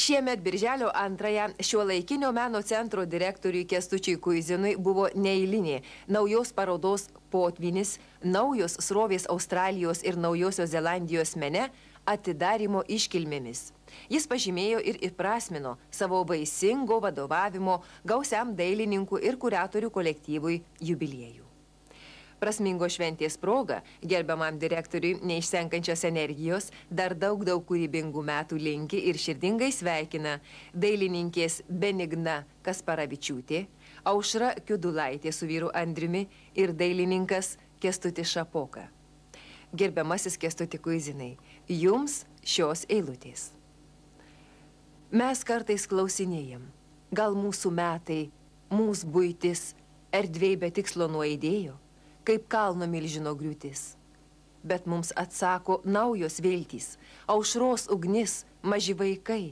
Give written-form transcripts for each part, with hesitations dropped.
Šiemet birželio 2 Šiuolaikinio meno centro direktoriui Kęstučiui Kuizinui buvo neeilinė naujos parodos Potvynis, naujos srovės Australijos ir Naujosios Zelandijos mene atidarymo iškilmėmis. Jis pažymėjo ir įprasmino savo vaisingo vadovavimo gausiam dailininkų ir kuratorių kolektyvui jubiliejų. Prasmingo šventės proga, gerbiamam direktoriui neišsenkančios energijos, dar daug kūrybingų metų linki ir širdingai sveikina dailininkės Benigna Kasparavičiūtė, Aušra Kiudulaitė su vyru Andriumi ir dailininkas Kęstutis Šapoka. Gerbiamasis Kęstuti Kuizinai, jums šios eilutės. Mes kartais klausinėjam, gal mūsų metai, mūsų buitis, erdvėj be tikslo nuaidėjo, kaip kalno milžino griūtis. Bet mums atsako naujos viltys, aušros ugnis, maži vaikai.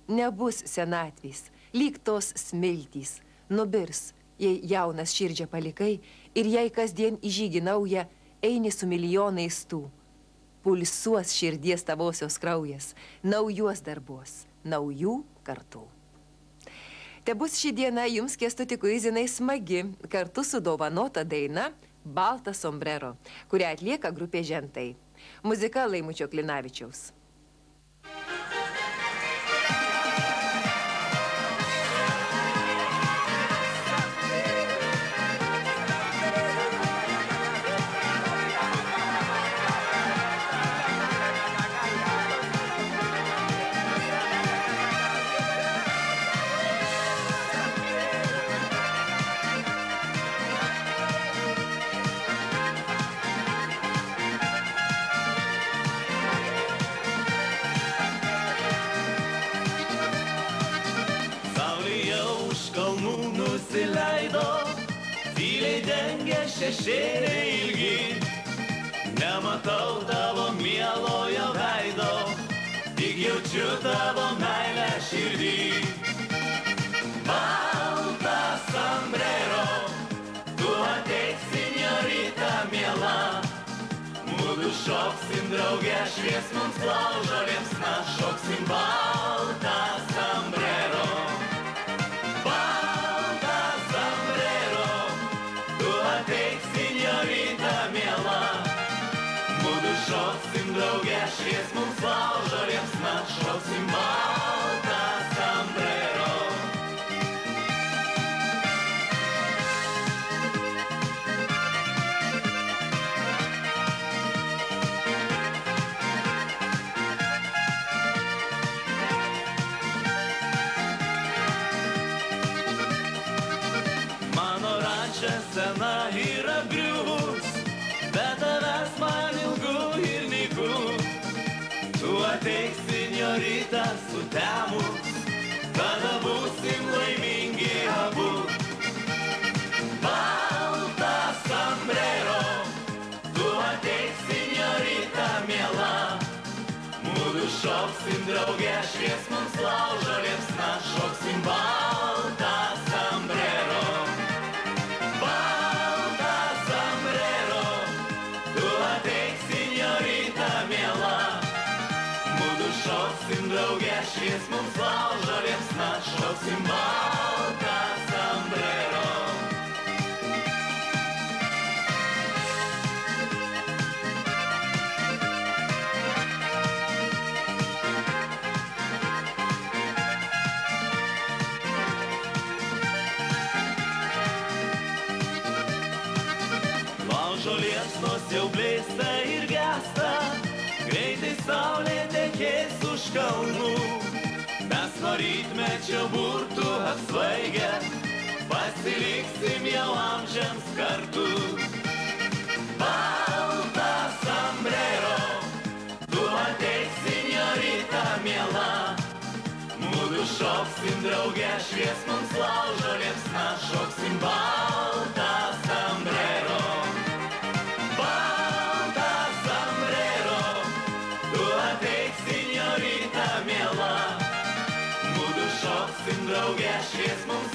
Nebus senatvės, lyg tos smiltys, nubirs, jei jaunas širdžia palikai ir jei kasdien į žygį naują eini su milijonais tų. Pulsuos širdies tavosios kraujas, naujos darbos, naujų kartų. Te bus ši diena jums, Kęstuti Kuizinai, smagi, kartu su dovanota daina Baltas sombrero, kurią atlieka grupė Žentai. Muzika Laimučio Klinavičiaus. Tyliai dengia šešėliai ilgi, nematau tavo mielojo veido, tik jaučiu tavo meilę širdį. Baltas sombrero, tu ateik, senjorita miela, mudu šoksim drauge, švies mums laužo liepsna, šoksim baltas sombrero. Šoksim drauge, švies mums laužo liepsna, šoksim baltas sombrero. Mano rančia sena yra griuvus, bet tavęs man ilgų ir nykų. Tu ateik, senjorita, sutemus, tada būsim laimingi abu. Baltas sombrero, tu ateik, senjorita miela, mudu šoksim drauge, švies mums laužo liepsna, šoksim baltas sombrero. Šoksim drauge, švies mums laužo liepsna, šoksim baltas sombrero. Laužo liepsnos jau blėsta ir gęsta, greitai saulė tekės už kalnų. Mes nuo rytmečio burtų apsvaigę, pasiliksim jau amžiams kartu. Baltas sombrero, tu ateik, senjorita miela, mudu šoksim drauge, švies mums laužo liepsna, šoksim baltas sombrero. Drauge, švies mums